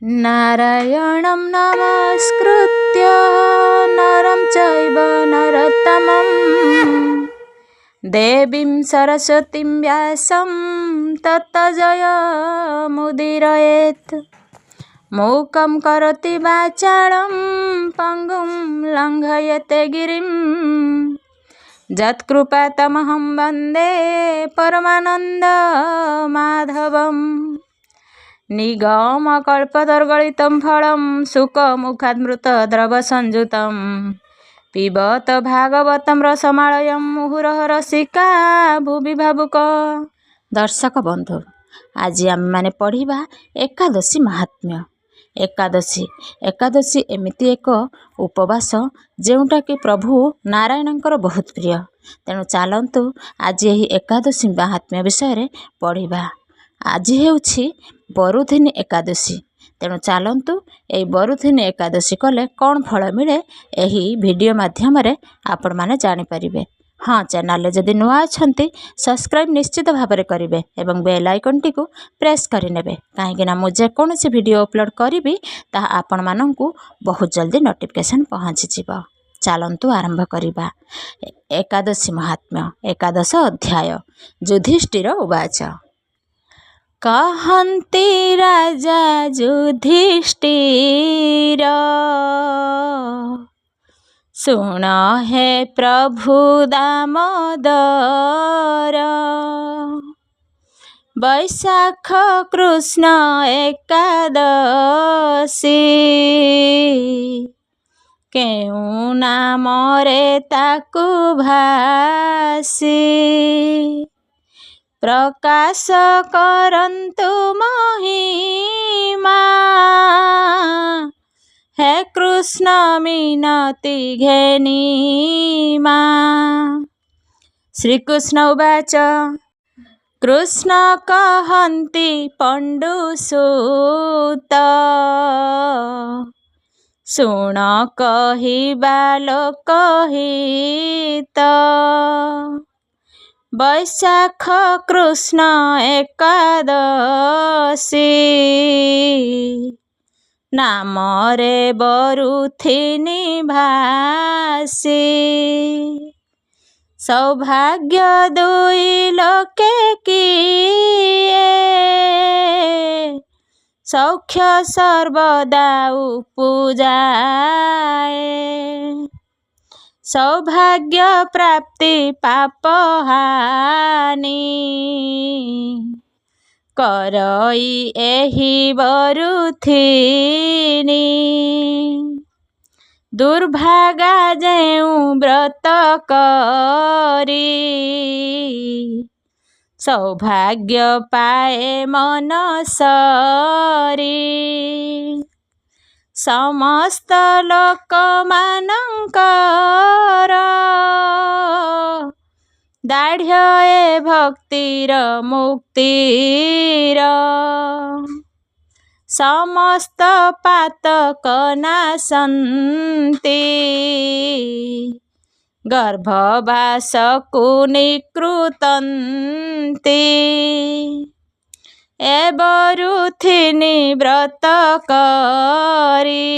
नारायणं नमस्कृत्य नरं चैव नरोत्तमं देवीं सरस्वतीं व्यासं ततो जयमुदीरयेत्। मूकं करोति वाचालं पङ्गुं लङ्घयते गिरिं यत्कृपातमहं वन्दे परमानन्दमाधवम्। निगमकल्पतरुगलितं फलं सुखमुखादमृतद्रवसंयुतं पिबत भागवतं रसमालयं मुहुरः रसिका भुवि भावुक। दर्शक बंधु, आज आम माने पढ़िबा एकादशी महात्म्य। एकादशी एमिति एक उपवास जोटा कि प्रभु नारायणंकर बहुत प्रिय। तेणु चलतु आज यही एकादशी महात्म्य विषय पढ़िबा। आज हेउछि बरुथिनी एकादशी। तेणु चलतु यही बरुथिनी एकादशी कले कौन फल मिले यही वीडियो माध्यम आपण माने जानि परिबे। हाँ, चैनल जदि नुआ अछंती सब्सक्राइब निश्चित भाव में करेंगे और बेल आइकन टी को प्रेस करनेबे, कहीं मुझे कौन सी वीडियो अपलोड करी ताहा आपण मानंकु बहुत जल्दी नोटिफिकेशन पहुँची जीव। चलतु आरंभ करिबा। एकादशी महात्म्य। एकादश अध्याय। युधिष्ठिर उवाच। कहन्ति राजा युधिष्ठिर, सुन हे प्रभु दामोदर, वैशाख कृष्ण एकादशी, केउ नामरे ताकु भासी, प्रकाश करन्तु महिमा, हे कृष्ण मिनति घेनिमा। श्रीकृष्ण उवाच। कृष्ण कहन्ति पण्डुसुत, सुण कहिबा लोकहित, वैशाख कृष्ण एकादशी, नामरे बरुथिनी भासी, सौभाग्य दुई लोके किए, सौख्य सर्वदा उपजाए, सौभाग्य प्राप्ति पापहानि, करई एहि बरुथिनी, दुर्भागा जेउ व्रत करी, सौभाग्य पाए मन सरी, समस्त लोक मानंकर, दाढ़्य ए भक्तिर मुक्तिर, समस्त पातक नाशन्ति, गर्भवासकु निकृतन्ति, ए बरुथिनी व्रत करी,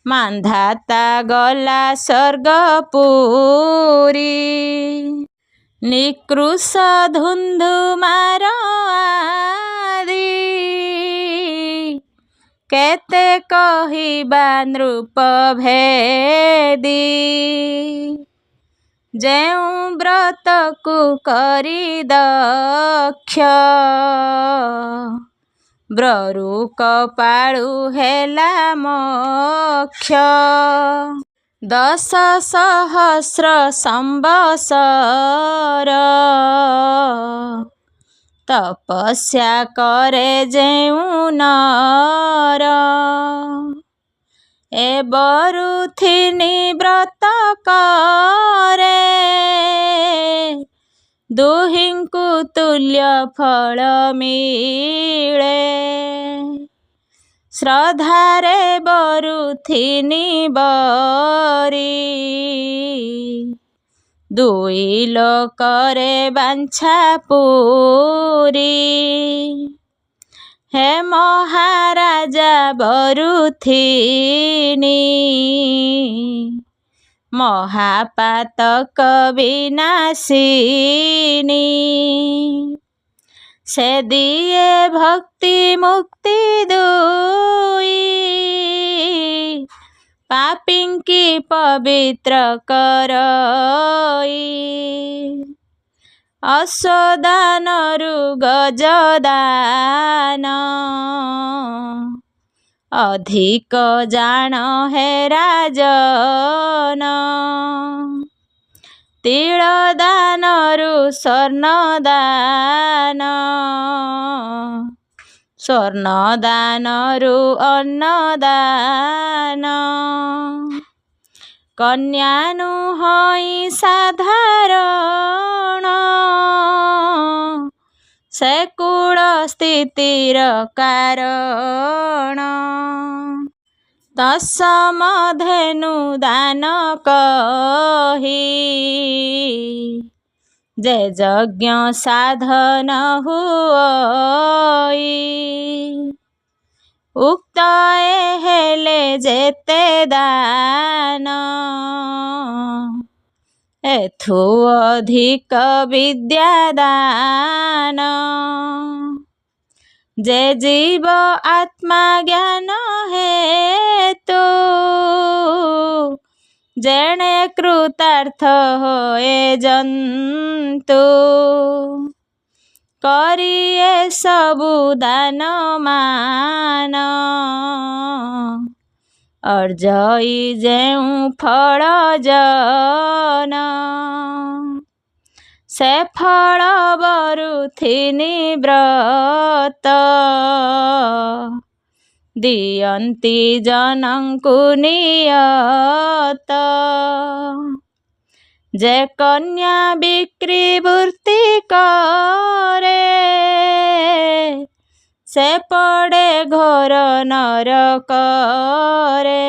मान्धाता गला स्वर्गपुरी, निकृष धुन्धुमार आदि, केते कहिबा नृप भेदी, जेउ व्रत को करी दक्ष, ब्ररु कपाळु हेला मोक्ष, 10 सहस्र संवत्सर, तपस्या करे जेउ नर, ए बरुथिनी व्रत करे, दुहिंकु तुल्य फल मिले, श्रद्धारे बरुथिनी बरी, दुई लोकरे बांछा पूरी हे महाराजा बरुथिनी महापातक विनाशिनी से दिए भक्ति मुक्ति दुई पापिंकी पवित्र करई अश्वदानरु गजदान अधिक जान हे राजन तिलदानरु स्वर्णदान स्वर्णदानरु अन्नदान कन्या नुहई साधारण से कूल स्थितिर कारण तत्समधेनु दान कही जे यज्ञ साधन हुई उक्त हेले जेते दान एथु अधिक विद्यादान जे जीव आत्मा ज्ञान हेतु जेणे कृतार्थ होए जंतु करिए सबु दान मान अर्जई जेउ फल जन से फल बरुथिनी व्रत दियंती जनंकु नियत जे कन्या बिक्री वृत्ति करे से पड़े घोर नरकरे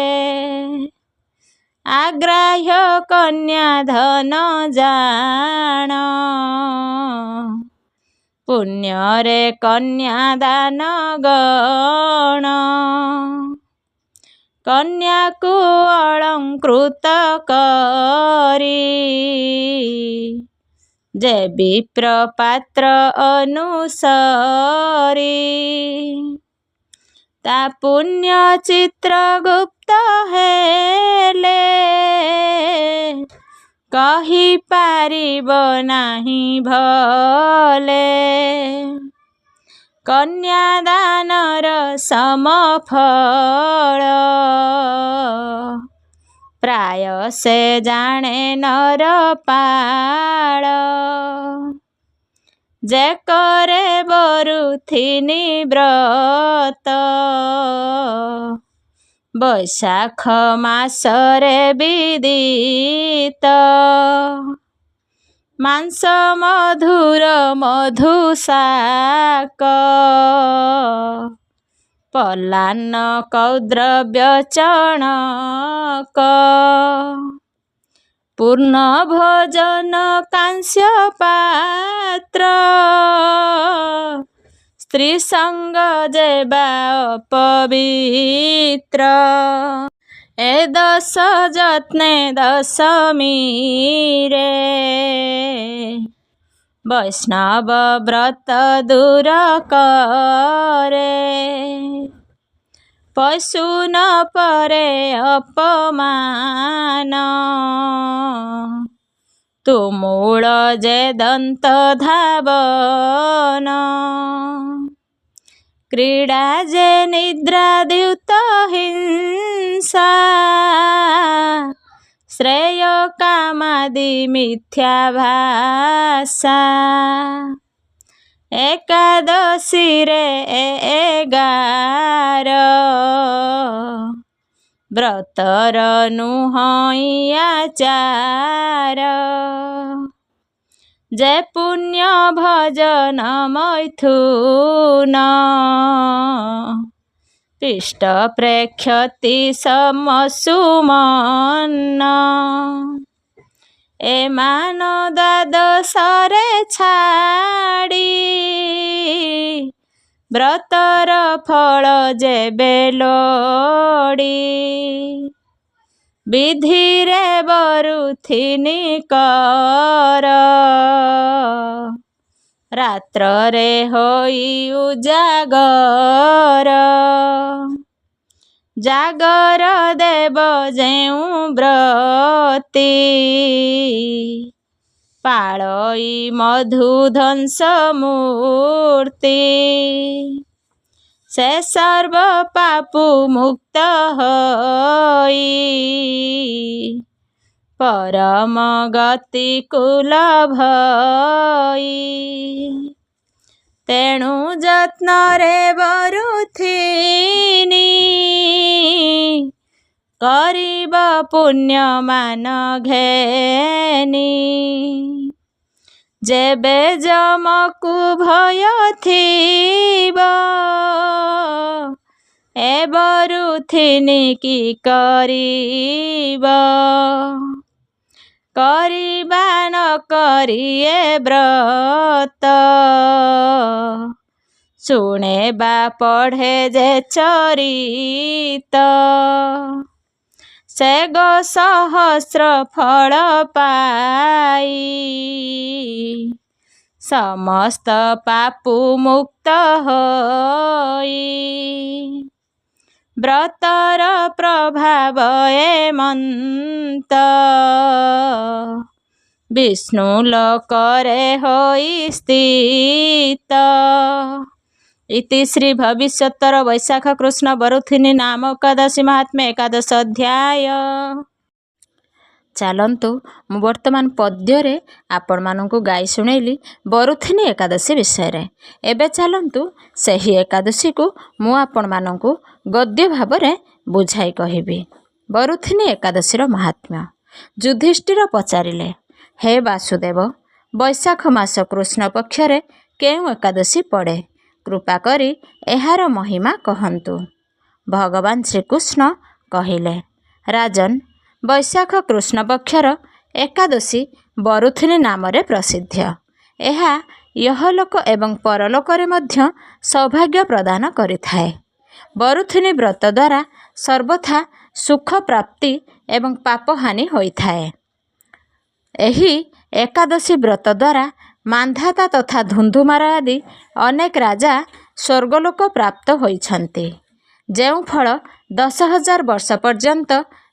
आग्राह्य कन्या धन जान पुण्यरे कन्या दान गण कन्या को अलंकृत करी जे विप्र पात्र अनुसरी ता पुण्य चित्र गुप्त हेले कही पारिब नाही भले कन्यादानर समफल प्राय से जाने नर पाल जे करे बरुथिनी व्रत बैशाख मासरे विदित मांस मधुर मधुशाक पलान्न कौद्रव्य चणक पूर्ण भोजन कांस्य पात्र स्त्री संग जेबा पवित्र ए दश जत्ने दशमी रे वैष्णव व्रत दूर करे पशु न परे अपमान तुमूल जे दंत धावन क्रीड़ा जे निद्रा द्युत हिंसा श्रेय कामादि मिथ्या भाषा एकादशी रे 11 व्रतर नुहई आचार जे पुण्य भजन मैथुन पिष्ट प्रेक्षति समसुमन एमान द्वादशरे छाड़ी ବ୍ରତର ଫଳ ଯେବେ ଲୋଡ଼ି ବିଧିରେ ବରୁଥିନି କର ରାତ୍ରରେ ହୋଇ ଉଜାଗର ଜାଗର ଦେବ ଯେଉଁ ବ୍ରତୀ ପାଳଇ ମଧୁଧଂସ ମୂର୍ତ୍ତି ସେ ସର୍ବ ପାପୁ ମୁକ୍ତ ହୋଇ ପରମ ଗତି କୁଲଭ ତେଣୁ ଯତ୍ନରେ ବରୁଥିନି କରିବ ପୁଣ୍ୟମାନ ଘେନି ଯେବେ ଯମକୁ ଭୟ ଥିବ ଏ ବରୁଥିନି କି କରିବ କରିବା ନ କରିଏ ବ୍ରତ ଶୁଣେ ବା ପଢ଼େ ଯେ ଚରିତ ସେ ଗୋ ସହସ୍ର ଫଳ ପାଇ ସମସ୍ତ ପାପୁ ମୁକ୍ତ ହୋଇ ବ୍ରତର ପ୍ରଭାବ ଏମନ୍ତ ବିଷ୍ଣୁ ଲୋକରେ ହୋଇ ସ୍ଥିତ। ଇତି ଶ୍ରୀ ଭବିଷ୍ୟତର ବୈଶାଖ କୃଷ୍ଣ ବରୁଥିନି ନାମ ଏକାଦଶୀ ମାହାତ୍ମ୍ୟ ଏକାଦଶ ଅଧ୍ୟାୟ। ଚାଲନ୍ତୁ ମୁଁ ବର୍ତ୍ତମାନ ପଦ୍ୟରେ ଆପଣମାନଙ୍କୁ ଗାଇ ଶୁଣେଇଲି ବରୁଥିନି ଏକାଦଶୀ ବିଷୟରେ। ଏବେ ଚାଲନ୍ତୁ ସେହି ଏକାଦଶୀକୁ ମୁଁ ଆପଣମାନଙ୍କୁ ଗଦ୍ୟ ଭାବରେ ବୁଝାଇ କହିବି। ବରୁଥିନି ଏକାଦଶୀର ମାହାତ୍ମ୍ୟ। ଯୁଧିଷ୍ଠିର ପଚାରିଲେ, ହେ ବାସୁଦେବ, ବୈଶାଖ ମାସ କୃଷ୍ଣ ପକ୍ଷରେ କେଉଁ ଏକାଦଶୀ ପଡ଼େ? କୃପା କରି ଏହାର ମହିମା କହନ୍ତୁ। ଭଗବାନ ଶ୍ରୀକୃଷ୍ଣ କହିଲେ, ରାଜନ୍, ବୈଶାଖ କୃଷ୍ଣ ପକ୍ଷର ଏକାଦଶୀ ବରୁଥିନି ନାମରେ ପ୍ରସିଦ୍ଧ। ଏହା ଇହଲୋକ ଏବଂ ପରଲୋକରେ ମଧ୍ୟ ସୌଭାଗ୍ୟ ପ୍ରଦାନ କରିଥାଏ। ବରୁଥିନି ବ୍ରତ ଦ୍ୱାରା ସର୍ବଥା ସୁଖ ପ୍ରାପ୍ତି ଏବଂ ପାପହାନି ହୋଇଥାଏ। ଏହି ଏକାଦଶୀ ବ୍ରତ ଦ୍ୱାରା ମାନ୍ଧାତା ତଥା ଧୁନ୍ଧୁମାର ଆଦି ଅନେକ ରାଜା ସ୍ୱର୍ଗଲୋକ ପ୍ରାପ୍ତ ହୋଇଛନ୍ତି। ଯେଉଁ ଫଳ 10,000 ବର୍ଷ ପର୍ଯ୍ୟନ୍ତ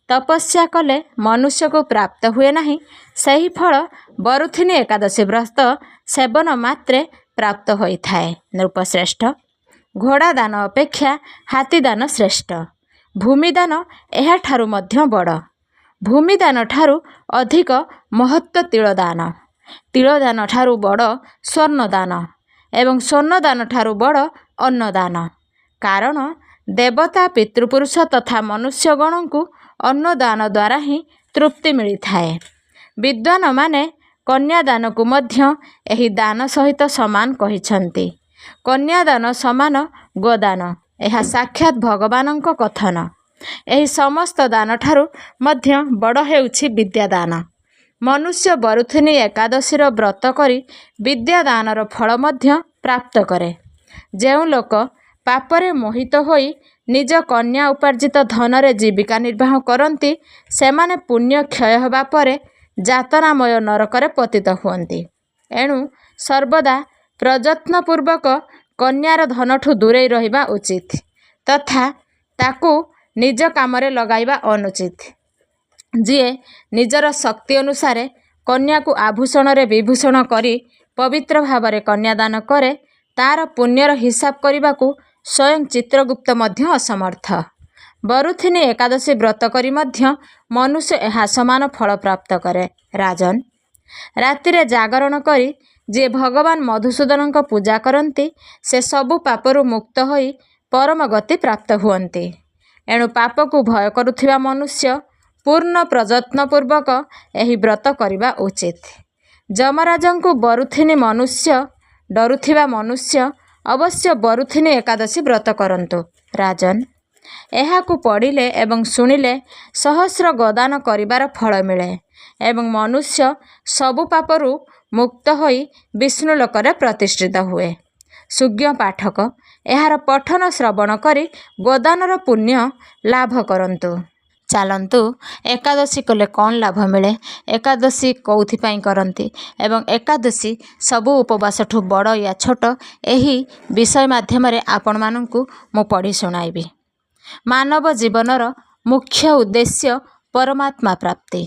ତପସ୍ୟା କଲେ ମନୁଷ୍ୟକୁ ପ୍ରାପ୍ତ ହୁଏ ନାହିଁ, ସେହି ଫଳ ବରୁଥିନି ଏକାଦଶୀ ବ୍ରତ ସେବନ ମାତ୍ରେ ପ୍ରାପ୍ତ ହୋଇଥାଏ। ନୃପଶ୍ରେଷ୍ଠ, ଘୋଡ଼ା ଦାନ ଅପେକ୍ଷା ହାତୀ ଦାନ ଶ୍ରେଷ୍ଠ। ଭୂମିଦାନ ଏହାଠାରୁ ମଧ୍ୟ ବଡ଼। ଭୂମିଦାନ ଠାରୁ ଅଧିକ ମହତ୍ତ୍ୱ ତିଳଦାନ। ତିଳଦାନ ଠାରୁ ବଡ଼ ସ୍ୱର୍ଣ୍ଣଦାନ ଏବଂ ସ୍ୱର୍ଣ୍ଣଦାନ ଠାରୁ ବଡ଼ ଅନ୍ନଦାନ। କାରଣ ଦେବତା, ପିତୃପୁରୁଷ ତଥା ମନୁଷ୍ୟଗଣଙ୍କୁ ଅନ୍ନଦାନ ଦ୍ୱାରା ହିଁ ତୃପ୍ତି ମିଳିଥାଏ। ବିଦ୍ୱାନମାନେ କନ୍ୟାଦାନକୁ ମଧ୍ୟ ଏହି ଦାନ ସହିତ ସମାନ କହିଛନ୍ତି। କନ୍ୟାଦାନ ସମାନ ଗୋଦାନ। ଏହା ସାକ୍ଷାତ୍ ଭଗବାନଙ୍କ କଥନ। ଏହି ସମସ୍ତ ଦାନଠାରୁ ମଧ୍ୟ ବଡ଼ ହେଉଛି ବିଦ୍ୟାଦାନ। ମନୁଷ୍ୟ ବରୁଥିନି ଏକାଦଶୀର ବ୍ରତ କରି ବିଦ୍ୟାଦାନର ଫଳ ମଧ୍ୟ ପ୍ରାପ୍ତ କରେ। ଯେଉଁ ଲୋକ ପାପରେ ମୋହିତ ହୋଇ ନିଜ କନ୍ୟା ଉପାର୍ଜିତ ଧନରେ ଜୀବିକା ନିର୍ବାହ କରନ୍ତି, ସେମାନେ ପୁଣ୍ୟ କ୍ଷୟ ହେବା ପରେ ଯାତନାମୟ ନରକରେ ପତିତ ହୁଅନ୍ତି। ଏଣୁ ସର୍ବଦା ପ୍ରଯତ୍ନପୂର୍ବକ କନ୍ୟାର ଧନଠୁ ଦୂରେଇ ରହିବା ଉଚିତ ତଥା ତାକୁ ନିଜ କାମରେ ଲଗାଇବା ଅନୁଚିତ। ଯିଏ ନିଜର ଶକ୍ତି ଅନୁସାରେ କନ୍ୟାକୁ ଆଭୂଷଣରେ ବିଭୂଷଣ କରି ପବିତ୍ର ଭାବରେ କନ୍ୟାଦାନ କରେ, ତାର ପୁଣ୍ୟର ହିସାବ କରିବାକୁ ସ୍ୱୟଂ ଚିତ୍ରଗୁପ୍ତ ମଧ୍ୟ ଅସମର୍ଥ। ବରୁଥିନି ଏକାଦଶୀ ବ୍ରତ କରି ମଧ୍ୟ ମନୁଷ୍ୟ ଏହା ସମାନ ଫଳ ପ୍ରାପ୍ତ କରେ। ରାଜନ୍, ରାତିରେ ଜାଗରଣ କରି ଯିଏ ଭଗବାନ ମଧୁସୂଦନଙ୍କ ପୂଜା କରନ୍ତି, ସେ ସବୁ ପାପରୁ ମୁକ୍ତ ହୋଇ ପରମ ଗତି ପ୍ରାପ୍ତ ହୁଅନ୍ତି। ଏଣୁ ପାପକୁ ଭୟ କରୁଥିବା ମନୁଷ୍ୟ ପୂର୍ଣ୍ଣ ପ୍ରଯତ୍ନପୂର୍ବକ ଏହି ବ୍ରତ କରିବା ଉଚିତ। ଯମରାଜଙ୍କୁ ଡରୁଥିବା ମନୁଷ୍ୟ ଅବଶ୍ୟ ବରୁଥିନି ଏକାଦଶୀ ବ୍ରତ କରନ୍ତୁ। ରାଜନ୍, ଏହାକୁ ପଢ଼ିଲେ ଏବଂ ଶୁଣିଲେ ସହସ୍ର ଗୋଦାନ କରିବାର ଫଳ ମିଳେ ଏବଂ ମନୁଷ୍ୟ ସବୁ ପାପରୁ ମୁକ୍ତ ହୋଇ ବିଷ୍ଣୁ ଲୋକରେ ପ୍ରତିଷ୍ଠିତ ହୁଏ। ସୁଜ୍ଞ ପାଠକ ଏହାର ପଠନ ଶ୍ରବଣ କରି ଗୋଦାନର ପୁଣ୍ୟ ଲାଭ କରନ୍ତୁ। ଚାଲନ୍ତୁ ଏକାଦଶୀ କଲେ କ'ଣ ଲାଭ ମିଳେ, ଏକାଦଶୀ କେଉଁଥିପାଇଁ କରନ୍ତି ଏବଂ ଏକାଦଶୀ ସବୁ ଉପବାସଠୁ ବଡ଼ ୟା ଛୋଟ, ଏହି ବିଷୟ ମାଧ୍ୟମରେ ଆପଣମାନଙ୍କୁ ମୁଁ ପଢ଼ି ଶୁଣାଇବି। ମାନବ ଜୀବନର ମୁଖ୍ୟ ଉଦ୍ଦେଶ୍ୟ ପରମାତ୍ମା ପ୍ରାପ୍ତି,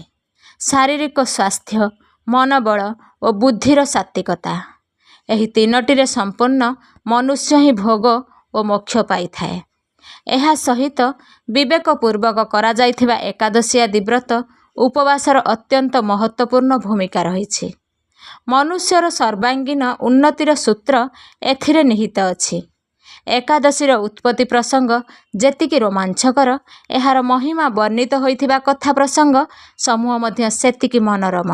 ଶାରୀରିକ ସ୍ୱାସ୍ଥ୍ୟ, ମନୋବଳ ଓ ବୁଦ୍ଧିର ସାତ୍ତ୍ୱିକତା। ଏହି ତିନୋଟିରେ ସମ୍ପୂର୍ଣ୍ଣ ମନୁଷ୍ୟ ହିଁ ଭୋଗ ଓ ମୋକ୍ଷ ପାଇଥାଏ। ଏହା ସହିତ ବିବେକପୂର୍ବକ କରାଯାଇଥିବା ଏକାଦଶୀ ଆଦି ବ୍ରତ ଉପବାସର ଅତ୍ୟନ୍ତ ମହତ୍ତ୍ୱପୂର୍ଣ୍ଣ ଭୂମିକା ରହିଛି। ମନୁଷ୍ୟର ସର୍ବାଙ୍ଗୀନ ଉନ୍ନତିର ସୂତ୍ର ଏଥିରେ ନିହିତ ଅଛି। ଏକାଦଶୀର ଉତ୍ପତ୍ତି ପ୍ରସଙ୍ଗ ଯେତିକି ରୋମାଞ୍ଚକର, ଏହାର ମହିମା ବର୍ଣ୍ଣିତ ହୋଇଥିବା କଥା ପ୍ରସଙ୍ଗ ସମୂହ ମଧ୍ୟ ସେତିକି ମନୋରମ।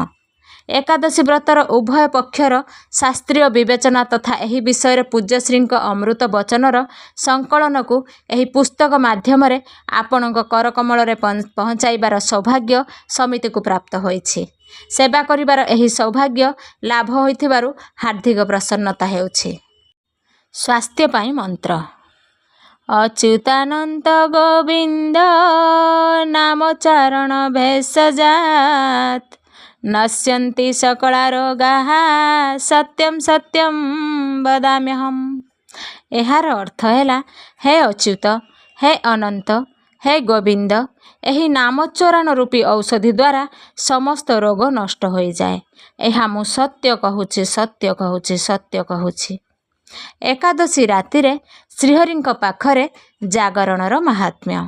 ଏକାଦଶୀ ବ୍ରତର ଉଭୟ ପକ୍ଷର ଶାସ୍ତ୍ରୀୟ ବିବେଚନା ତଥା ଏହି ବିଷୟରେ ପୂଜ୍ୟଶ୍ରୀଙ୍କ ଅମୃତ ବଚନର ସଂକଳନକୁ ଏହି ପୁସ୍ତକ ମାଧ୍ୟମରେ ଆପଣଙ୍କ କରକମଳରେ ପହଞ୍ଚାଇବାର ସୌଭାଗ୍ୟ ସମିତିକୁ ପ୍ରାପ୍ତ ହୋଇଛି। ସେବା କରିବାର ଏହି ସୌଭାଗ୍ୟ ଲାଭ ହୋଇଥିବାରୁ ହାର୍ଦ୍ଦିକ ପ୍ରସନ୍ନତା ହେଉଛି। ସ୍ୱାସ୍ଥ୍ୟ ପାଇଁ ମନ୍ତ୍ର। ଅଚ୍ୟୁତାନନ୍ତ ଗୋବିନ୍ଦ ନାମୋଚ୍ଚାରଣ ଭେଷଜାତ୍ ନଶ୍ୟନ୍ତି ସକଳା ରୋଗାଃ ସତ୍ୟଂ ସତ୍ୟଂ ବଦାମ୍ୟହମ୍। ଏହାର ଅର୍ଥ ହେଲା, ହେ ଅଚ୍ୟୁତ, ହେ ଅନନ୍ତ, ହେ ଗୋବିନ୍ଦ, ଏହି ନାମୋଚ୍ଚାରଣ ରୂପୀ ଔଷଧି ଦ୍ୱାରା ସମସ୍ତ ରୋଗ ନଷ୍ଟ ହୋଇଯାଏ। ଏହା ମୁଁ ସତ୍ୟ କହୁଛି, ସତ୍ୟ କହୁଛି, ସତ୍ୟ କହୁଛି। ଏକାଦଶୀ ରାତିରେ ଶ୍ରୀହରିଙ୍କ ପାଖରେ ଜାଗରଣର ମାହାତ୍ମ୍ୟ।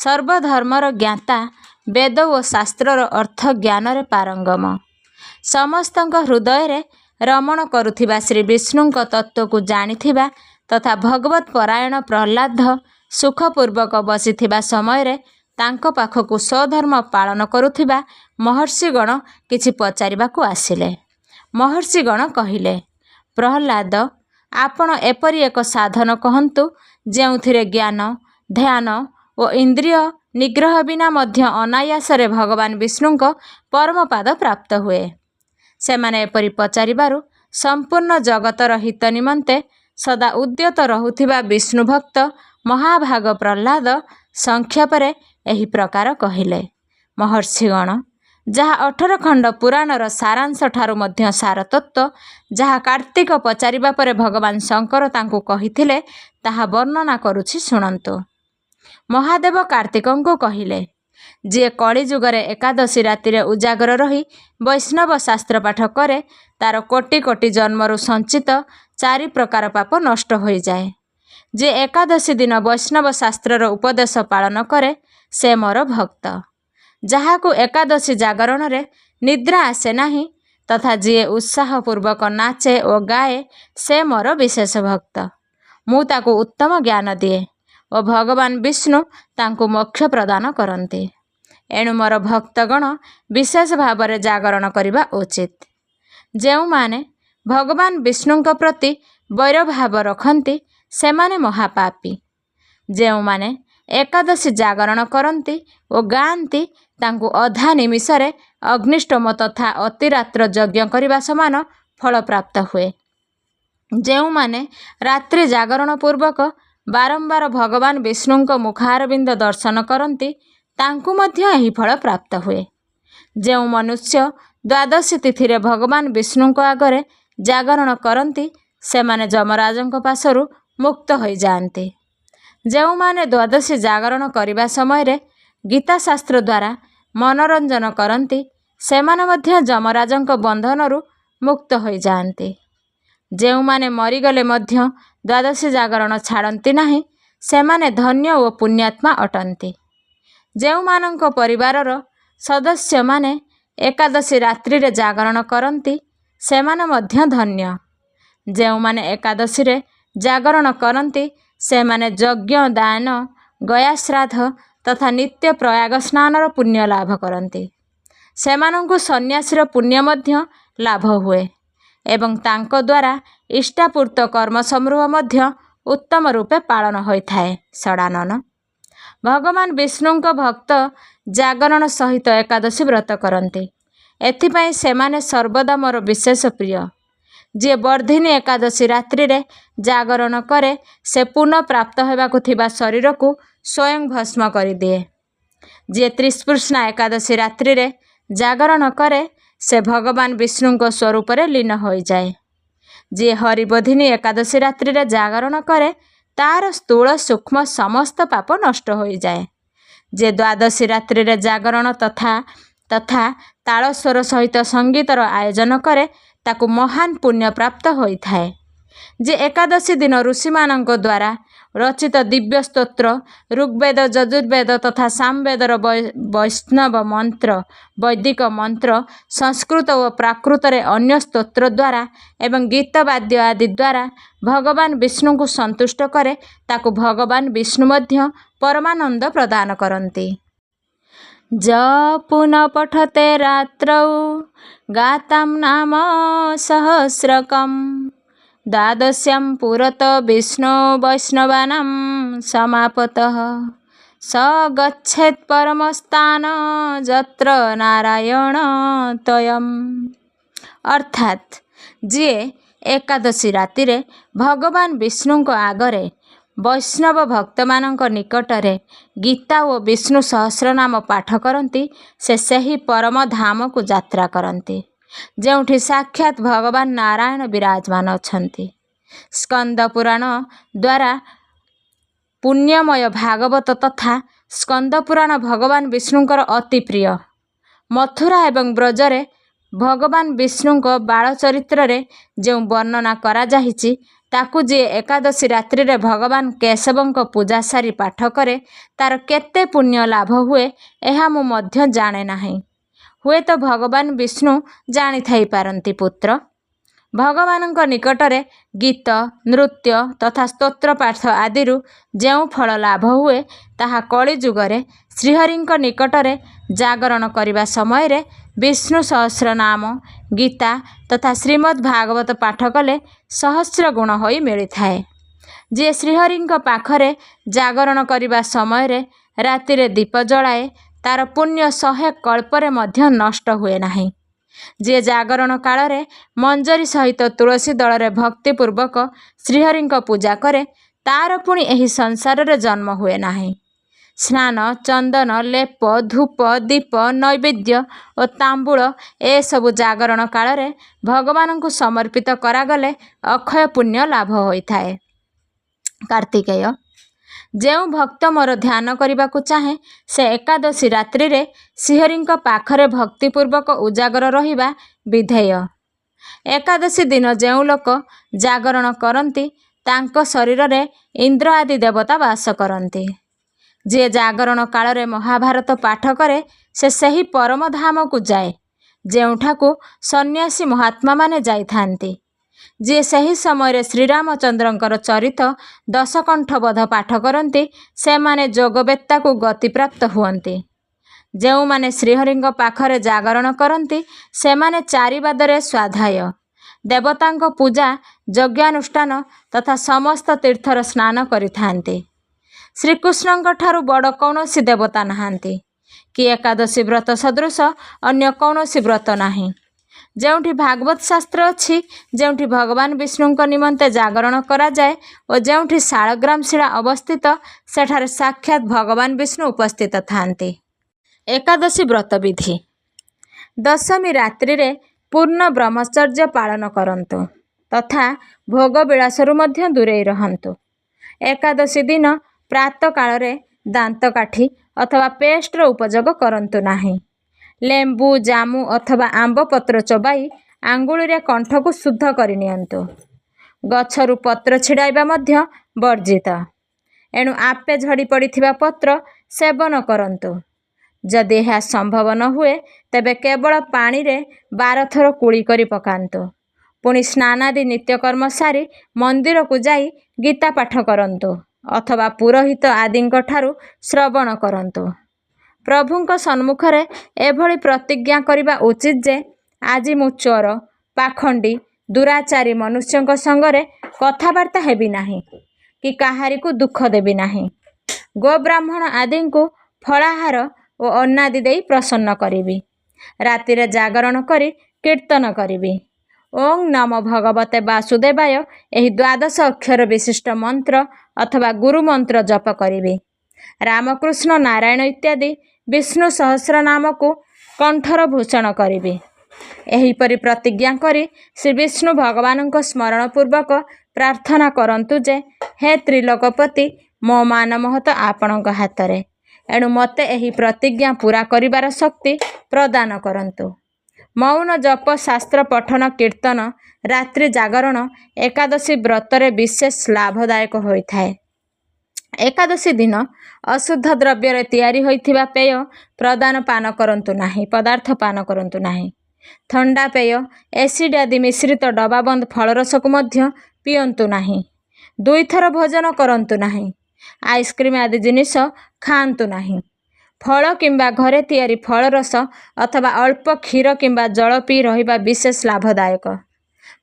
ସର୍ବଧର୍ମର ଜ୍ଞାତା, ବେଦ ଓ ଶାସ୍ତ୍ରର ଅର୍ଥ ଜ୍ଞାନରେ ପାରଙ୍ଗମ, ସମସ୍ତଙ୍କ ହୃଦୟରେ ରମଣ କରୁଥିବା ଶ୍ରୀ ବିଷ୍ଣୁଙ୍କ ତତ୍ତ୍ୱକୁ ଜାଣିଥିବା ତଥା ଭଗବତ ପରାୟଣ ପ୍ରହ୍ଲାଦ ସୁଖପୂର୍ବକ ବସିଥିବା ସମୟରେ ତାଙ୍କ ପାଖକୁ ସ୍ୱଧର୍ମ ପାଳନ କରୁଥିବା ମହର୍ଷିଗଣ କିଛି ପଚାରିବାକୁ ଆସିଲେ। ମହର୍ଷିଗଣ କହିଲେ, ପ୍ରହ୍ଲାଦ, ଆପଣ ଏପରି ଏକ ସାଧନ କହନ୍ତୁ ଯେଉଁଥିରେ ଜ୍ଞାନ, ଧ୍ୟାନ ଓ ଇନ୍ଦ୍ରିୟ ନିଗ୍ରହ ବିନା ମଧ୍ୟ ଅନାୟାସରେ ଭଗବାନ ବିଷ୍ଣୁଙ୍କ ପରମପାଦ ପ୍ରାପ୍ତ ହୁଏ। ସେମାନେ ଏପରି ପଚାରିବାରୁ ସମ୍ପୂର୍ଣ୍ଣ ଜଗତର ହିତ ନିମନ୍ତେ ସଦା ଉଦ୍ୟତ ରହୁଥିବା ବିଷ୍ଣୁ ଭକ୍ତ ମହାଭାଗ ପ୍ରହ୍ଲାଦ ସଂକ୍ଷେପରେ ଏହି ପ୍ରକାର କହିଲେ, ମହର୍ଷିଗଣ, ଯାହା 18 ଖଣ୍ଡ ପୁରାଣର ସାରାଂଶ ଠାରୁ ମଧ୍ୟ ସାରତତ୍ତ୍ୱ, ଯାହା କାର୍ତ୍ତିକ ପଚାରିବା ପରେ ଭଗବାନ ଶଙ୍କର ତାଙ୍କୁ କହିଥିଲେ, ତାହା ବର୍ଣ୍ଣନା କରୁଛି ଶୁଣନ୍ତୁ। ମହାଦେବ କାର୍ତ୍ତିକଙ୍କୁ କହିଲେ, ଯିଏ କଳିଯୁଗରେ ଏକାଦଶୀ ରାତିରେ ଉଜାଗର ରହି ବୈଷ୍ଣବ ଶାସ୍ତ୍ର ପାଠ କରେ, ତାର କୋଟି କୋଟି ଜନ୍ମରୁ ସଞ୍ଚିତ 4 ପ୍ରକାର ପାପ ନଷ୍ଟ ହୋଇଯାଏ। ଯିଏ ଏକାଦଶୀ ଦିନ ବୈଷ୍ଣବ ଶାସ୍ତ୍ରର ଉପଦେଶ ପାଳନ କରେ, ସେ ମୋର ଭକ୍ତ। ଯାହାକୁ ଏକାଦଶୀ ଜାଗରଣରେ ନିଦ୍ରା ଆସେ ନାହିଁ ତଥା ଯିଏ ଉତ୍ସାହପୂର୍ବକ ନାଚେ ଓ ଗାଏ, ସେ ମୋର ବିଶେଷ ଭକ୍ତ। ମୁଁ ତାକୁ ଉତ୍ତମ ଜ୍ଞାନ ଦିଏ ଓ ଭଗବାନ ବିଷ୍ଣୁ ତାଙ୍କୁ ମୋକ୍ଷ ପ୍ରଦାନ କରନ୍ତି। ଏଣୁ ମୋର ଭକ୍ତଗଣ ବିଶେଷ ଭାବରେ ଜାଗରଣ କରିବା ଉଚିତ। ଯେଉଁମାନେ ଭଗବାନ ବିଷ୍ଣୁଙ୍କ ପ୍ରତି ବୈରଭାବ ରଖନ୍ତି, ସେମାନେ ମହାପାପୀ। ଯେଉଁମାନେ ଏକାଦଶୀ ଜାଗରଣ କରନ୍ତି ଓ ଗାଆନ୍ତି, ତାଙ୍କୁ ଅଧା ନିମିଷରେ ଅଗ୍ନିଷ୍ଟୋମ ତଥା ଅତିରାତ୍ର ଯଜ୍ଞ କରିବା ସମାନ ଫଳ ପ୍ରାପ୍ତ ହୁଏ। ଯେଉଁମାନେ ରାତ୍ରି ଜାଗରଣ ପୂର୍ବକ ବାରମ୍ବାର ଭଗବାନ ବିଷ୍ଣୁଙ୍କ ମୁଖାରବିନ୍ଦ ଦର୍ଶନ କରନ୍ତି, ତାଙ୍କୁ ମଧ୍ୟ ଏହି ଫଳ ପ୍ରାପ୍ତ ହୁଏ। ଯେଉଁ ମନୁଷ୍ୟ ଦ୍ୱାଦଶୀ ତିଥିରେ ଭଗବାନ ବିଷ୍ଣୁଙ୍କ ଆଗରେ ଜାଗରଣ କରନ୍ତି, ସେମାନେ ଯମରାଜଙ୍କ ପାଶରୁ ମୁକ୍ତ ହୋଇଯାଆନ୍ତି। ଯେଉଁମାନେ ଦ୍ୱାଦଶୀ ଜାଗରଣ କରିବା ସମୟରେ ଗୀତାଶାସ୍ତ୍ର ଦ୍ୱାରା ମନୋରଞ୍ଜନ କରନ୍ତି, ସେମାନେ ମଧ୍ୟ ଯମରାଜଙ୍କ ବନ୍ଧନରୁ ମୁକ୍ତ ହୋଇଯାଆନ୍ତି। ଯେଉଁମାନେ ମରିଗଲେ ମଧ୍ୟ ଦ୍ୱାଦଶୀ ଜାଗରଣ ଛାଡ଼ନ୍ତି ନାହିଁ, ସେମାନେ ଧନ୍ୟ ଓ ପୁଣ୍ୟାତ୍ମା ଅଟନ୍ତି। ଯେଉଁମାନଙ୍କ ପରିବାରର ସଦସ୍ୟମାନେ ଏକାଦଶୀ ରାତ୍ରିରେ ଜାଗରଣ କରନ୍ତି, ସେମାନେ ମଧ୍ୟ ଧନ୍ୟ। ଯେଉଁମାନେ ଏକାଦଶୀରେ ଜାଗରଣ କରନ୍ତି, ସେମାନେ ଯଜ୍ଞ, ଦାନ, ଗୟାଶ୍ରାଦ୍ଧ ତଥା ନିତ୍ୟ ପ୍ରୟାଗ ସ୍ନାନର ପୁଣ୍ୟ ଲାଭ କରନ୍ତି। ସେମାନଙ୍କୁ ସନ୍ନ୍ୟାସୀର ପୁଣ୍ୟ ମଧ୍ୟ ଲାଭ ହୁଏ ଏବଂ ତାଙ୍କ ଦ୍ୱାରା ଇଷ୍ଟାପୂର୍ତ କର୍ମ ସମୂହ ମଧ୍ୟ ଉତ୍ତମ ରୂପେ ପାଳନ ହୋଇଥାଏ। ଷଡ଼ାନନ ଭଗବାନ ବିଷ୍ଣୁଙ୍କ ଭକ୍ତ ଜାଗରଣ ସହିତ ଏକାଦଶୀ ବ୍ରତ କରନ୍ତି। ଏଥିପାଇଁ ସେମାନେ ସର୍ବଦା ମୋର ବିଶେଷ ପ୍ରିୟ। जे वर्धिनी एकादशी रात्रि रे जागरण करे से पुनः प्राप्त होबाकु थिबा शरीर को स्वयं भस्म कर दिए। जे त्रिस्पृष्णा एकादशी रात्रि रे जागरण करे से भगवान विष्णु को स्वरूप रे लीन हो जाए। जे हरिबोधिनी एकादशी रात्रि रे जागरण करे तार स्थूल सूक्ष्म समस्त पाप नष्ट हो जाए। जे द्वादशी रात्रि रे जागरण तथा तथा ताल स्वर सहित संगीतर आयोजन करे ताकू महान पुण्य प्राप्त होइथाए। जे एकादशी दिन ऋषि मानक द्वारा रचित दिव्य स्तोत्र ऋग्वेद यजुर्वेद तथा सामवेदर वैष्णव मंत्र वैदिक मंत्र संस्कृत और प्राकृत रे अन्य स्तोत्र द्वारा एवं गीत वाद्य आदि द्वारा भगवान विष्णु को संतुष्ट करे ताकू भगवान विष्णु मध्य परमानंद प्रदान करती। जपुन पठते रात्रौ गातां नाम सहस्रकम् द्वादश्यां पुरत विष्णु वैष्णवानां समापतः स गच्छेत् परमस्थान जत्र नारायण तयम्। अर्थात जे एकादशी राति रे भगवान विष्णु को आगरे वैष्णव भक्त मानक निकटरे गीता और विष्णु सहस्रनाम पाठ करती से सही परम धाम को यात्रा करती जोठी साक्षात भगवान नारायण विराजमान अछंती। स्कंद पुराण द्वारा पुण्यमय भागवत तथा स्कंद पुराण भगवान विष्णुंकर अति प्रिय। मथुरा एवं ब्रजरे भगवान विष्णु बाल चरित्र रे जो वर्णना करा जाहिछि ताकू जे एकादशी रात्रि रे भगवान केशवंक पूजा सारी पाठ करे तार केते पुण्य लाभ हुए एहा मु मध्य जाने नाही। हुए तो भगवान विष्णु जानी थाई पारंती पुत्र। भगवानंक निकटरे गीत नृत्य तथा स्तोत्र पाठ आदि जो फल लाभ हुए ताहा कली जुगरे श्रीहरिंक निकटरे जागरण करिबा समय रे विष्णु सहस्र नाम गीता तथा श्रीमद् भागवत पाठ कले सहस्र गुण होई मिली थाए। जे श्रीहरिंक पाखरे जागरण करिबा समय रे राति रे दीप जलाए तार पुण्य 100 कल्परे मध्य नष्ट हुए नाही। जे जागरण काल रे मंजरी सहित तुलसी दल रे भक्तिपूर्वक श्रीहरिंक पूजा करे तार पुणी एही संसार रे जन्म हुए नाही। स्नान चंदन लेप धूप दीप नैवेद्य और तांबूल ए सबु जागरण काल रे भगवान को समर्पित करागले अक्षय पुण्य लाभ होइथाए। कार्तिकेय जो भक्त मोर ध्यान करने को चाहे से एकादशी रात्रि रे श्रीहरिंक पाखरे भक्तिपूर्वक उजागर रहिबा विधेय। एकादशी दिन जो लोक जागरण करती तांको शरीर रे इंद्र आदि देवता वास करती। जे जागरण काल रे महाभारत पाठ करे से सही परम धाम को जाए जेउठाकू सन्यासी महात्मा माने जाइथांती। जे सही समय श्रीरामचंद्रंकर चरित दशकंठबोध पाठ करती से माने जोगवेत्ता को गति प्राप्त हुअन्ति। जो माने श्रीहरिंक पाखरे जागरण करती से माने चारिबादरे स्वाध्याय देवतांक पूजा यज्ञानुष्ठान तथा समस्त तीर्थर स्नान करिथांती। श्रीकृष्णंक ठारू बड़ कौनसी देवता नहांती कि एकादशी व्रत सदृश अन्य कौनसी व्रत नाही। जोठी भागवत शास्त्र अच्छी जोठी भगवान विष्णु निमंते जागरण करा जाए और जोठी शालग्राम शिला अवस्थित सेठारे साक्षात भगवान विष्णु उपस्थित थांती। एकादशी व्रत विधि दशमी रात्रि रे पूर्ण ब्रह्मचर्य पालन करंतु तथा भोग विलासरु मध्य दूरे रहंतु। एकादशी दिन प्रातः काल रे दांत काठी अथवा पेस्टर उपयोग करंतु नाही। लेंबू जामु अथवा आंब पत्र चबाई आंगुली रे कंठ को शुद्ध कर नियंतु। गछरु पत्र छिड़ाइबा मध्य वर्जित। एणु आपे झड़ी पड़िथिबा पत्र सेवन करंतु। जदि यह संभव न हुए तेबे केवल पानी रे 12 थर कुली करी पकांतु। पुणी स्नानादि नित्यकर्म सारी मंदिर को जाई गीता पाठ करंतु अथवा पुरोहित आदिंक ठारू श्रवण करंतु। प्रभुंक सम्मुखरे एभली प्रतिज्ञा करिबा उचित जे आजि मु चोर पाखंडी दुराचारी मनुष्यंक संगरे कथावार्ता हेबी नाही कि काहारी को दुख देबी नाही। गो ब्राह्मण आदि को फलाहार और अन्नादि देई प्रसन्न करिबी। राति रे जागरण करी कीर्तन करिबी। ओं नमो भगवते वासुदेवाय ଏହି ଦ୍ୱାଦଶ ଅକ୍ଷର ବିଶିଷ୍ଟ ମନ୍ତ୍ର ଅଥବା ଗୁରୁ ମନ୍ତ୍ର ଜପ କରିବେ। ରାମକୃଷ୍ଣ ନାରାୟଣ ଇତ୍ୟାଦି ବିଷ୍ଣୁ ସହସ୍ର ନାମକୁ କଣ୍ଠର ଭୂଷଣ କରିବେ। ଏହିପରି ପ୍ରତିଜ୍ଞା କରି ଶ୍ରୀ ବିଷ୍ଣୁ ଭଗବାନଙ୍କ ସ୍ମରଣ ପୂର୍ବକ ପ୍ରାର୍ଥନା କରନ୍ତୁ ଯେ ହେ ତ୍ରିଲୋକପତି, ମୋ ମାନ ମହତ ଆପଣଙ୍କ ହାତରେ, ଏଣୁ ମୋତେ ଏହି ପ୍ରତିଜ୍ଞା ପୂରା କରିବାର ଶକ୍ତି ପ୍ରଦାନ କରନ୍ତୁ। ମୌନ ଜପ, ଶାସ୍ତ୍ର ପଠନ, କୀର୍ତ୍ତନ, ରାତ୍ରି ଜାଗରଣ ଏକାଦଶୀ ବ୍ରତରେ ବିଶେଷ ଲାଭଦାୟକ ହୋଇଥାଏ। ଏକାଦଶୀ ଦିନ ଅଶୁଦ୍ଧ ଦ୍ରବ୍ୟରେ ତିଆରି ହୋଇଥିବା ପେୟ ପଦାର୍ଥ ପାନ କରନ୍ତୁ ନାହିଁ। ଥଣ୍ଡା ପେୟ, ଏସିଡ୍ ଆଦି ମିଶ୍ରିତ ଡବାବନ୍ଦ ଫଳରସକୁ ମଧ୍ୟ ପିଅନ୍ତୁ ନାହିଁ। 2 ଥର ଭୋଜନ କରନ୍ତୁ ନାହିଁ। ଆଇସ୍କ୍ରିମ୍ ଆଦି ଜିନିଷ ଖାଆନ୍ତୁ ନାହିଁ। ଫଳ କିମ୍ବା ଘରେ ତିଆରି ଫଳରସ ଅଥବା ଅଳ୍ପ କ୍ଷୀର କିମ୍ବା ଜଳ ପିଇ ରହିବା ବିଶେଷ ଲାଭଦାୟକ।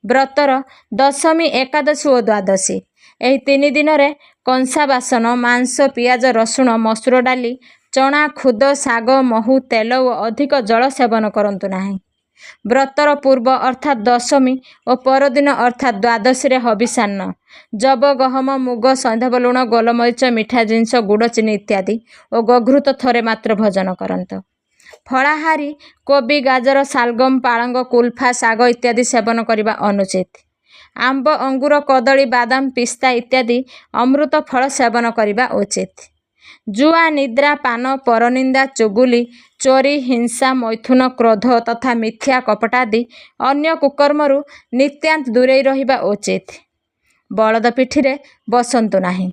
ବ୍ରତର ଦଶମୀ, ଏକାଦଶୀ ଓ ଦ୍ୱାଦଶୀ ଏହି 3 ଦିନରେ କଂସା ବାସନ, ମାଂସ, ପିଆଜ, ରସୁଣ, ମସୁର ଡାଲି, ଚଣା, ଖୁଦ, ଶାଗ, ମହୁ, ତେଲ ଓ ଅଧିକ ଜଳ ସେବନ କରନ୍ତୁ ନାହିଁ। ବ୍ରତର ପୂର୍ବ ଅର୍ଥାତ୍ ଦଶମୀ ଓ ପରଦିନ ଅର୍ଥାତ୍ ଦ୍ୱାଦଶୀରେ ହବିଷାନ୍ନ, ଯବ, ଗହମ, ମୁଗ, ସୈନ୍ଧବ ଲୁଣ, ଗୋଲମରିଚ, ମିଠା ଜିନିଷ, ଗୁଡ଼, ଚିନି ଇତ୍ୟାଦି ଓ ଗଘୃତ ଥରେ ମାତ୍ର ଭୋଜନ କରନ୍ତୁ। ଫଳାହାରୀ କୋବି, ଗାଜର, ଶାଲଗମ, ପାଳଙ୍ଗ, କୁଲଫା, ଶାଗ ଇତ୍ୟାଦି ସେବନ କରିବା ଅନୁଚିତ। ଆମ୍ବ, ଅଙ୍ଗୁର, କଦଳୀ, ବାଦାମ, ପିସ୍ତା ଇତ୍ୟାଦି ଅମୃତ ଫଳ ସେବନ କରିବା ଉଚିତ। ଜୁଆ, ନିଦ୍ରା, ପାନ, ପରନିନ୍ଦା, ଚୁଗୁଲି, ଚୋରି, ହିଂସା, ମୈଥୁନ, କ୍ରୋଧ ତଥା ମିଥ୍ୟା କପଟାଦି ଅନ୍ୟ କୁକର୍ମରୁ ନିତ୍ୟାନ୍ତ ଦୂରେଇ ରହିବା ଉଚିତ। ବଳଦ ପିଠିରେ ବସନ୍ତୁ ନାହିଁ।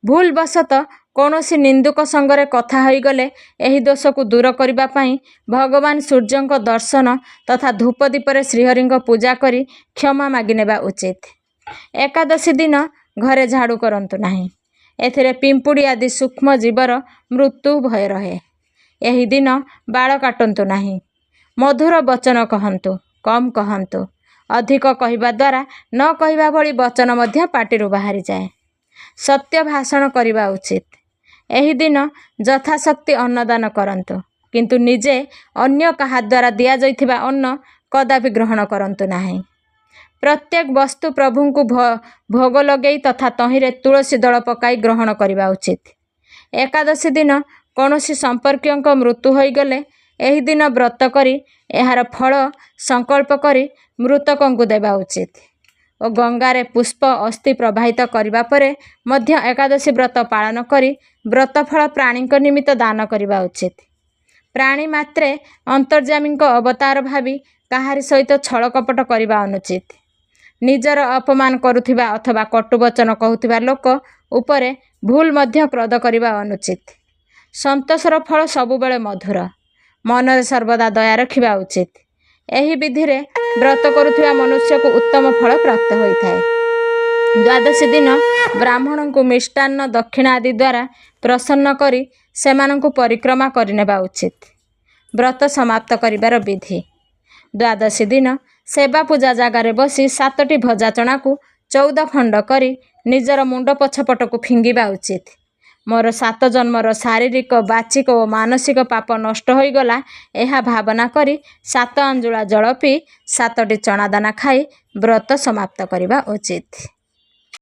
ଭୁଲବଶତଃ କୌଣସି ନିନ୍ଦୁକ ସଙ୍ଗରେ କଥା ହୋଇଗଲେ ଏହି ଦୋଷକୁ ଦୂର କରିବା ପାଇଁ ଭଗବାନ ସୂର୍ଯ୍ୟଙ୍କ ଦର୍ଶନ ତଥା ଧୂପ ଦୀପରେ ଶ୍ରୀହରିଙ୍କ ପୂଜା କରି କ୍ଷମା ମାଗି ନେବା ଉଚିତ। ଏକାଦଶୀ ଦିନ ଘରେ ଝାଡ଼ୁ କରନ୍ତୁ ନାହିଁ। ଏଥିରେ ପିମ୍ପୁଡ଼ି ଆଦି ସୂକ୍ଷ୍ମ ଜୀବର ମୃତ୍ୟୁ ଭୟ ରହେ। ଏହି ଦିନ ବାଳ କାଟନ୍ତୁ ନାହିଁ। ମଧୁର ବଚନ କହନ୍ତୁ, କମ୍ କହନ୍ତୁ। ଅଧିକ କହିବା ଦ୍ୱାରା ନ କହିବା ଭଳି ବଚନ ମଧ୍ୟ ପାଟିରୁ ବାହାରିଯାଏ। ସତ୍ୟ ଭାଷଣ କରିବା ଉଚିତ। ଏହି ଦିନ ଯଥାଶକ୍ତି ଅନ୍ନଦାନ କରନ୍ତୁ, କିନ୍ତୁ ନିଜେ ଅନ୍ୟ କାହା ଦ୍ୱାରା ଦିଆଯାଇଥିବା ଅନ୍ନ କଦାପି ଗ୍ରହଣ କରନ୍ତୁ ନାହିଁ। ପ୍ରତ୍ୟେକ ବସ୍ତୁ ପ୍ରଭୁଙ୍କୁ ଭୋଗ ଲଗେଇ ତଥା ତହିଁରେ ତୁଳସୀ ଦଳ ପକାଇ ଗ୍ରହଣ କରିବା ଉଚିତ। ଏକାଦଶୀ ଦିନ କୌଣସି ସମ୍ପର୍କୀୟଙ୍କ ମୃତ୍ୟୁ ହୋଇଗଲେ ଏହି ଦିନ ବ୍ରତ କରି ଏହାର ଫଳ ସଂକଳ୍ପ କରି ମୃତକଙ୍କୁ ଦେବା ଉଚିତ ଓ ଗଙ୍ଗାରେ ପୁଷ୍ପ ଅସ୍ଥି ପ୍ରବାହିତ କରିବା ପରେ ମଧ୍ୟ ଏକାଦଶୀ ବ୍ରତ ପାଳନ କରି ବ୍ରତଫଳ ପ୍ରାଣୀଙ୍କ ନିମିତ୍ତ ଦାନ କରିବା ଉଚିତ। ପ୍ରାଣୀ ମାତ୍ରେ ଅନ୍ତର୍ଯ୍ୟାମୀଙ୍କ ଅବତାର ଭାବି କାହାରି ସହିତ ଛଳ କପଟ କରିବା ଅନୁଚିତ। ନିଜର ଅପମାନ କରୁଥିବା ଅଥବା କଟୁବଚନ କହୁଥିବା ଲୋକ ଉପରେ ଭୁଲ ମଧ୍ୟ କ୍ରୋଧ କରିବା ଅନୁଚିତ। ସନ୍ତୋଷର ଫଳ ସବୁବେଳେ ମଧୁର। ମନରେ ସର୍ବଦା ଦୟା ରଖିବା ଉଚିତ। ଏହି ବିଧିରେ ବ୍ରତ କରୁଥିବା ମନୁଷ୍ୟକୁ ଉତ୍ତମ ଫଳ ପ୍ରାପ୍ତ ହୋଇଥାଏ। ଦ୍ୱାଦଶୀ ଦିନ ବ୍ରାହ୍ମଣଙ୍କୁ ମିଷ୍ଟାନ୍ନ, ଦକ୍ଷିଣା ଆଦି ଦ୍ୱାରା ପ୍ରସନ୍ନ କରି ସେମାନଙ୍କୁ ପରିକ୍ରମା କରିନେବା ଉଚିତ। ବ୍ରତ ସମାପ୍ତ କରିବାର ବିଧି। ଦ୍ୱାଦଶୀ ଦିନ ସେବା ପୂଜା ଜାଗାରେ ବସି 7ଟି ଭଜା ଚଣାକୁ 14 ଖଣ୍ଡ କରି ନିଜର ମୁଣ୍ଡ ପଛପଟକୁ ଫିଙ୍ଗିବା ଉଚିତ। ମୋର 7 ଜନ୍ମର ଶାରୀରିକ, ବାଚିକ ଓ ମାନସିକ ପାପ ନଷ୍ଟ ହୋଇଗଲା, ଏହା ଭାବନା କରି 7 ଆଞ୍ଜୁଳା ଜଳ ପିଇ 7ଟି ଚଣା ଦାନା ଖାଇ ବ୍ରତ ସମାପ୍ତ କରିବା ଉଚିତ।